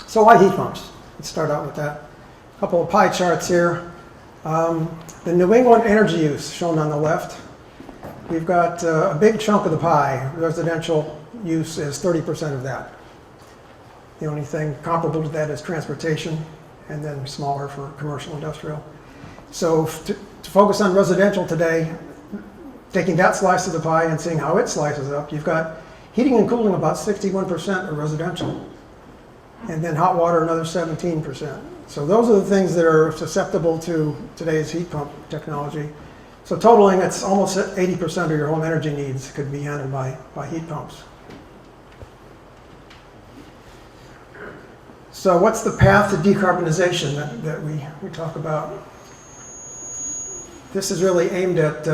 So why heat pumps? Let's start out with that. A couple of pie charts here. The New England energy use shown on the left. We've got a big chunk of the pie. Residential use is 30% of that. The only thing comparable to that is transportation, and then smaller for commercial industrial. So to focus on residential today, taking that slice of the pie and seeing how it slices up, you've got heating and cooling about 61% of residential, and then hot water another 17%. So those are the things that are susceptible to today's heat pump technology. So totaling, it's almost 80% of your home energy needs could be handled by heat pumps. So what's the path to decarbonization that we talk about? This is really aimed at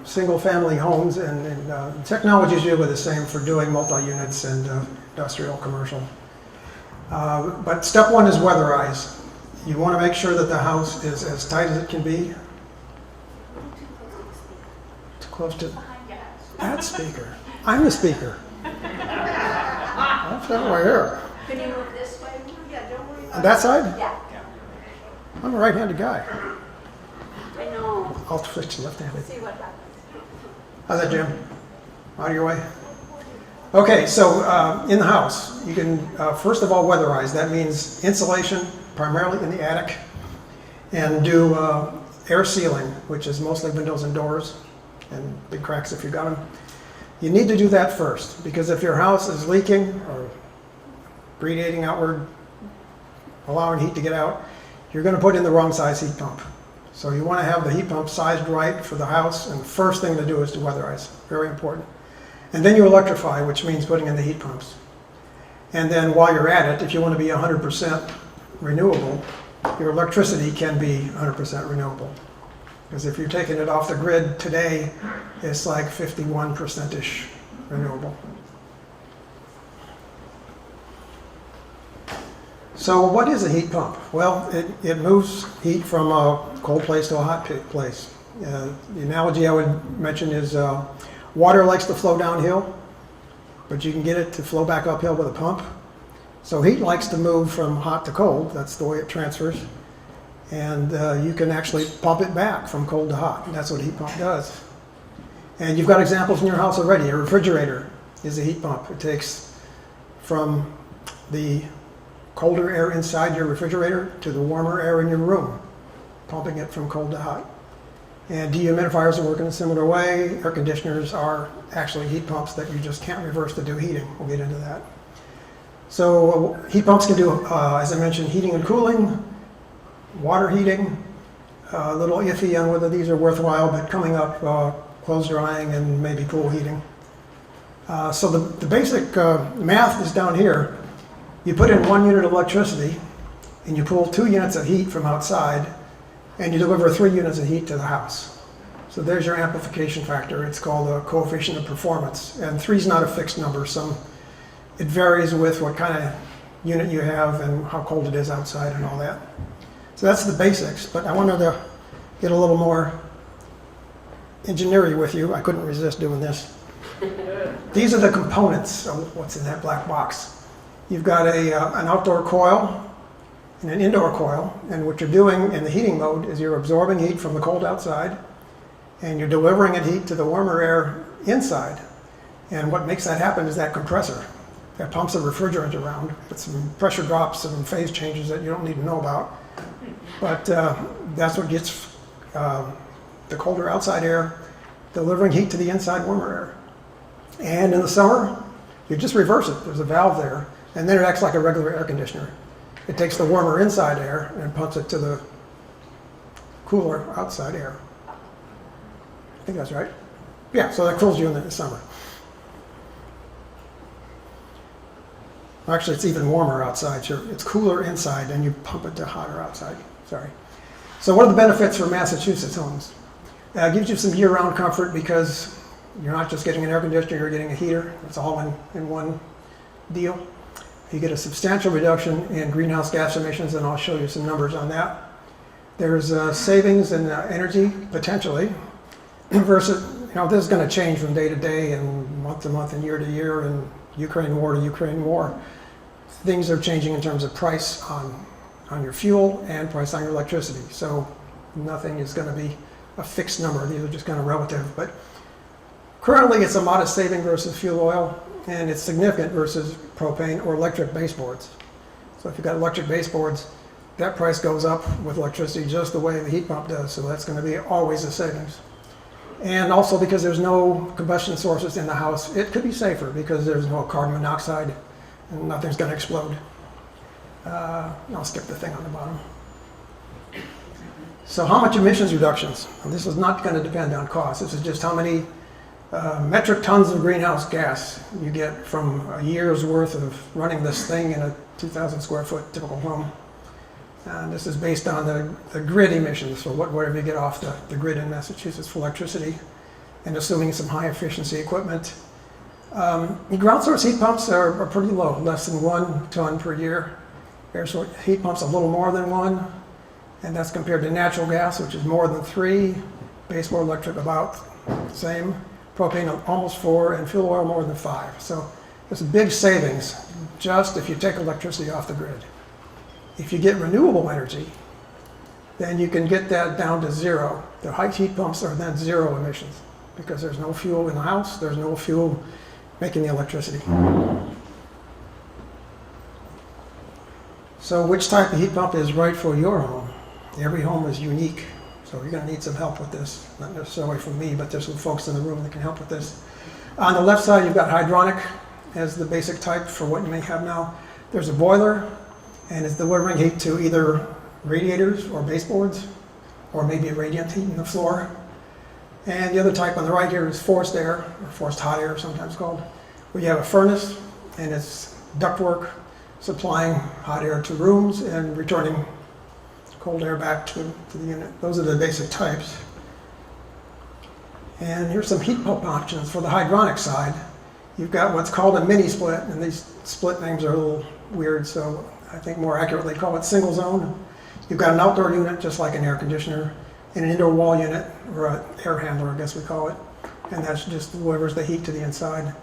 single-family homes, and technology is usually the same for doing multi-units and industrial, commercial. But step one is weatherize. You want to make sure that the house is as tight as it can be. Too close to that speaker. I'm the speaker. That's that way here. Can you move this way? Yeah, don't worry about On that side? Yeah. I'm a right-handed guy. I know. I'll switch to left-handed. See what happens. How's that, Jim? Out of your way? Okay, so in the house, you can first of all weatherize. That means insulation, primarily in the attic, and do air sealing, which is mostly windows and doors, and big cracks if you got them. You need to do that first, because if your house is leaking or radiating outward, allowing heat to get out, you're going to put in the wrong size heat pump. So you want to have the heat pump sized right for the house, and the first thing to do is to weatherize. Very important. And then you electrify, which means putting in the heat pumps. And then while you're at it, if you want to be 100% renewable, your electricity can be 100% renewable. Because if you're taking it off the grid today, it's like 51%-ish renewable. So what is a heat pump? Well, it moves heat from a cold place to a hot place. The analogy I would mention is water likes to flow downhill, but you can get it to flow back uphill with a pump. So heat likes to move from hot to cold. That's the way it transfers. And you can actually pump it back from cold to hot. And that's what a heat pump does. And you've got examples in your house already. A refrigerator is a heat pump. It takes from the colder air inside your refrigerator to the warmer air in your room, pumping it from cold to hot. And dehumidifiers work in a similar way. Air conditioners are actually heat pumps that you just can't reverse to do heating. We'll get into that. So heat pumps can do, as I mentioned, heating and cooling, water heating, a little iffy on whether these are worthwhile, but coming up, clothes drying and maybe pool heating. So the basic math is down here. You put in 1 unit of electricity, and you pull 2 units of heat from outside, and you deliver 3 units of heat to the house. So there's your amplification factor. It's called a coefficient of performance. And 3 is not a fixed number. It varies with what kind of unit you have and how cold it is outside and all that. So that's the basics, but I wanted to get a little more engineering with you. I couldn't resist doing this. These are the components of what's in that black box. You've got an outdoor coil and an indoor coil, and what you're doing in the heating mode is you're absorbing heat from the cold outside, and you're delivering it heat to the warmer air inside. And what makes that happen is that compressor that pumps a refrigerant around with some pressure drops and phase changes that you don't need to know about. But that's what gets the colder outside air delivering heat to the inside warmer air. And in the summer, you just reverse it. There's a valve there, and then it acts like a regular air conditioner. It takes the warmer inside air and pumps it to the cooler outside air. I think that's right. Yeah, so that cools you in the summer. Actually, it's even warmer outside. It's cooler inside, and you pump it to hotter outside. Sorry. So what are the benefits for Massachusetts homes? It gives you some year-round comfort because you're not just getting an air conditioner, you're getting a heater. It's all in one deal. You get a substantial reduction in greenhouse gas emissions, and I'll show you some numbers on that. There's savings in energy, potentially, versus, this is going to change from day to day and month to month and year to year and Ukraine war to Ukraine war. things are changing in terms of price on your fuel and price on your electricity. So nothing is going to be a fixed number. These are just kind of relative. But currently it's a modest saving versus fuel oil, and it's significant versus propane or electric baseboards. So if you've got electric baseboards, that price goes up with electricity just the way the heat pump does. So that's going to be always a savings. And also because there's no combustion sources in the house, it could be safer because there's no carbon monoxide and nothing's going to explode. I'll skip the thing on the bottom. So how much emissions reductions? And this is not going to depend on cost. This is just how many metric tons of greenhouse gas you get from a year's worth of running this thing in a 2,000 square foot typical home. And this is based on the grid emissions, so whatever you get off the grid in Massachusetts for electricity, and assuming some high efficiency equipment. Ground source heat pumps are pretty low, less than 1 ton per year. Air source heat pumps a little more than 1, and that's compared to natural gas, which is more than 3, baseboard electric about the same, propane almost 4, and fuel oil more than 5. So there's a big savings just if you take electricity off the grid. If you get renewable energy, then you can get that down to 0. The high heat pumps are then 0 emissions because there's no fuel in the house, there's no fuel making the electricity. So which type of heat pump is right for your home? Every home is unique, so you're going to need some help with this. Not necessarily from me, but there's some folks in the room that can help with this. On the left side, you've got hydronic as the basic type for what you may have now. There's a boiler, and it's delivering heat to either radiators or baseboards, or maybe a radiant heat in the floor. And the other type on the right here is forced air, or forced hot air sometimes called, where you have a furnace, and it's ductwork supplying hot air to rooms and returning cold air back to the unit. Those are the basic types. And here's some heat pump options for the hydronic side. You've got what's called a mini split, and these split names are a little weird, so I think more accurately call it single zone. You've got an outdoor unit, just like an air conditioner, and an indoor wall unit, or an air handler, I guess we call it, and that just delivers the heat to the inside.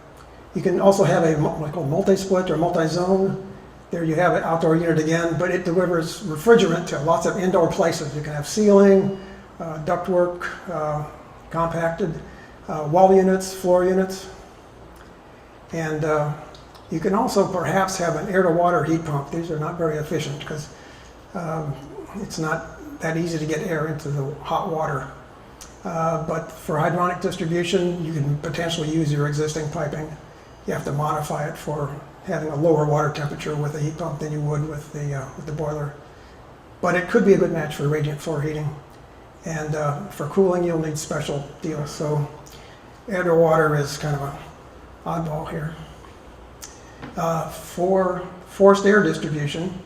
You can also have a what's called multi-split or multi-zone. There you have an outdoor unit again, but it delivers refrigerant to lots of indoor places. You can have ceiling, ductwork, compacted, wall units, floor units, and you can also perhaps have an air-to-water heat pump. These are not very efficient because it's not that easy to get air into the hot water. But for hydronic distribution, you can potentially use your existing piping. You have to modify it for having a lower water temperature with a heat pump than you would with the boiler. But it could be a good match for radiant floor heating. And for cooling, you'll need special deals. So air-to-water is kind of an oddball here. For forced air distribution,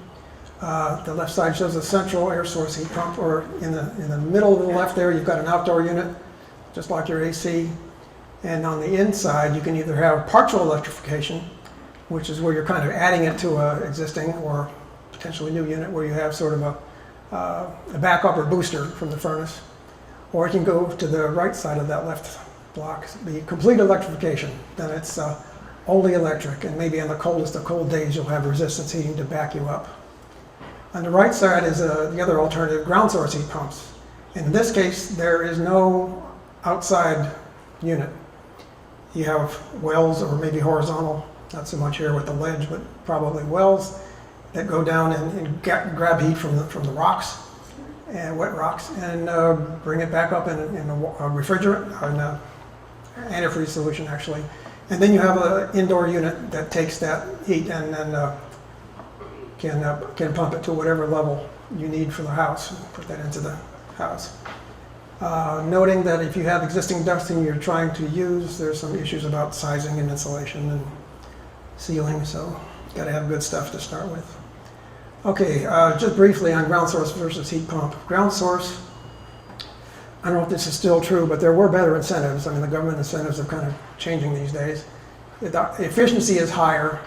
the left side shows a central air source heat pump, or in the middle of the left there, you've got an outdoor unit, just like your AC. And on the inside, you can either have partial electrification, which is where you're kind of adding it to an existing or potentially new unit where you have sort of a backup or booster from the furnace. Or you can go to the right side of that left block, the complete electrification. Then it's only electric, and maybe on the coldest of cold days you'll have resistance heating to back you up. On the right side is the other alternative, ground source heat pumps. In this case, there is no outside unit. You have wells, or maybe horizontal, not so much here with the ledge, but probably wells that go down and grab heat from the rocks, and wet rocks, and bring it back up in a refrigerant, or in an antifreeze solution actually. And then you have an indoor unit that takes that heat and then can pump it to whatever level you need for the house, and put that into the house. Noting that if you have existing ducting you're trying to use, there's some issues about sizing and insulation and sealing, so you've got to have good stuff to start with. Okay, just briefly on ground source versus heat pump. Ground source, I don't know if this is still true, but there were better incentives. I mean, the government incentives are kind of changing these days. The efficiency is higher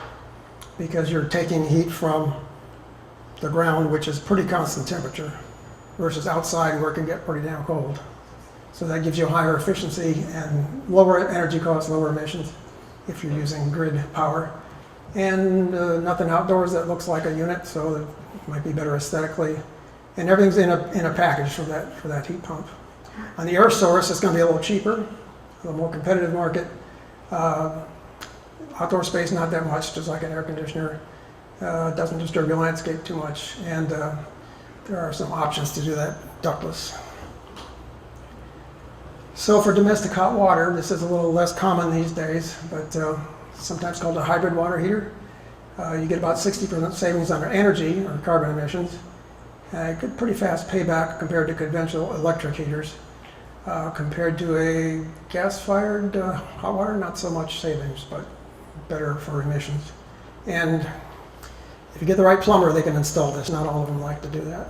because you're taking heat from the ground, which is pretty constant temperature, versus outside where it can get pretty damn cold. So that gives you higher efficiency and lower energy costs, lower emissions if you're using grid power. And nothing outdoors that looks like a unit, so it might be better aesthetically. And everything's in a package for that heat pump. On the air source, it's going to be a little cheaper, a little more competitive market. Outdoor space, not that much, just like an air conditioner. It doesn't disturb your landscape too much. And there are some options to do that ductless. So for domestic hot water, this is a little less common these days, but sometimes called a hybrid water heater. You get about 60% savings on energy or carbon emissions. Good, pretty fast payback compared to conventional electric heaters. Compared to a gas-fired hot water, not so much savings, but better for emissions. And if you get the right plumber, they can install this. Not all of them like to do that.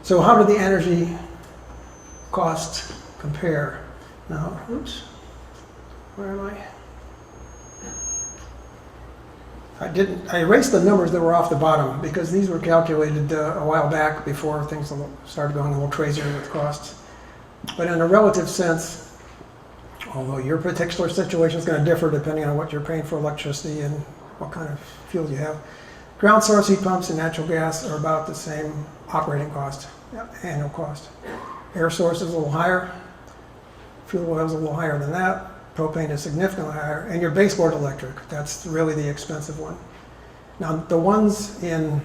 So how do the energy costs compare? Now, oops, where am I erased the numbers that were off the bottom because these were calculated a while back before things started going a little crazier with costs. But in a relative sense, although your particular situation is going to differ depending on what you're paying for electricity and what kind of fuel you have, ground source heat pumps and natural gas are about the same operating cost, annual cost. Air source is a little higher, fuel oil is a little higher than that, propane is significantly higher, and your baseboard electric, that's really the expensive one. Now the ones in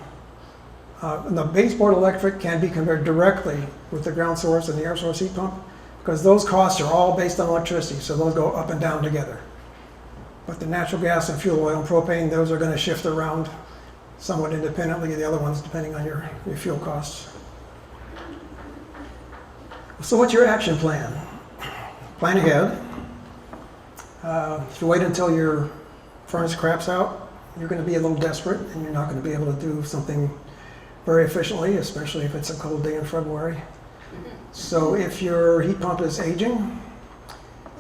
the baseboard electric can be compared directly with the ground source and the air source heat pump because those costs are all based on electricity, so those go up and down together. But the natural gas and fuel oil and propane, those are going to shift around somewhat independently of the other ones depending on your fuel costs. So what's your action plan? Plan ahead. If you wait until your furnace craps out, you're going to be a little desperate and you're not going to be able to do something very efficiently, especially if it's a cold day in February. So if your heat pump is aging,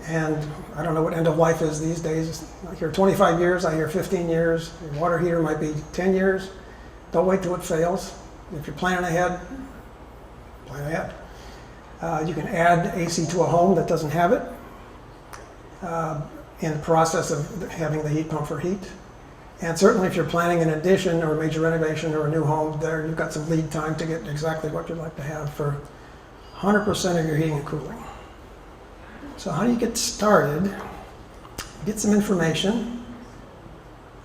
and I don't know what end of life is these days, I hear 25 years, I hear 15 years, your water heater might be 10 years, don't wait till it fails. If you're planning ahead, plan ahead. You can add AC to a home that doesn't have it in the process of having the heat pump for heat. And certainly if you're planning an addition or a major renovation or a new home, there you've got some lead time to get exactly what you'd like to have for 100% of your heating and cooling. So how do you get started? Get some information.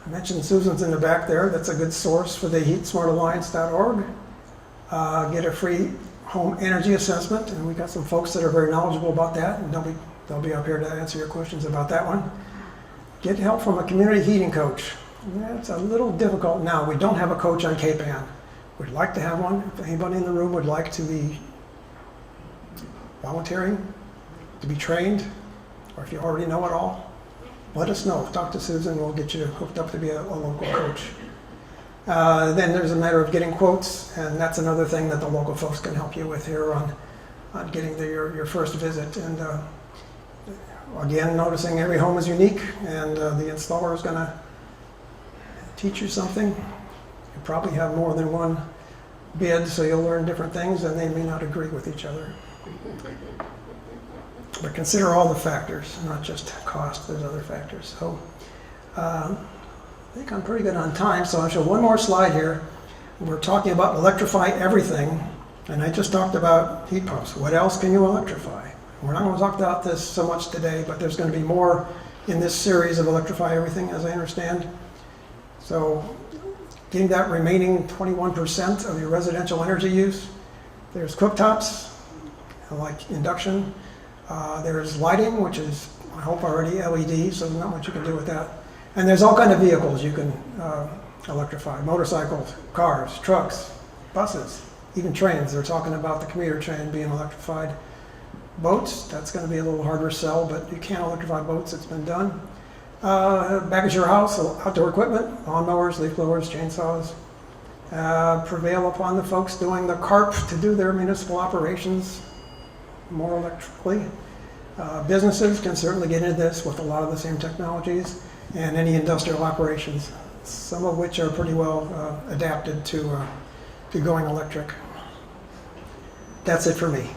I mentioned Susan's in the back there. That's a good source for the heatsmartalliance.org. Get a free home energy assessment, and we've got some folks that are very knowledgeable about that, and they'll be up here to answer your questions about that one. Get help from a community heating coach. It's a little difficult now. We don't have a coach on Cape Ann. We'd like to have one. If anybody in the room would like to be volunteering, to be trained, or if you already know it all, let us know. Talk to Susan, we'll get you hooked up to be a local coach. Then there's a matter of getting quotes, and that's another thing that the local folks can help you with here on getting your first visit. And again, noticing every home is unique, and the installer is going to teach you something. You probably have more than one bid, so you'll learn different things, and they may not agree with each other. But consider all the factors, not just cost, there's other factors. So I think I'm pretty good on time, so I'll show one more slide here. We're talking about electrify everything, and I just talked about heat pumps. What else can you electrify? We're not going to talk about this so much today, but there's going to be more in this series of electrify everything, as I understand. So getting that remaining 21% of your residential energy use, there's cooktops, like induction. There's lighting, which is, I hope, already LED, so not much you can do with that. And there's all kinds of vehicles you can electrify. Motorcycles, cars, trucks, buses, even trains. They're talking about the commuter train being electrified. Boats, that's going to be a little harder sell, but you can electrify boats, it's been done. Back at your house, outdoor equipment, lawnmowers, leaf blowers, chainsaws. Prevail upon the folks doing the carp to do their municipal operations more electrically. Businesses can certainly get into this with a lot of the same technologies, and any industrial operations, some of which are pretty well adapted to going electric. That's it for me.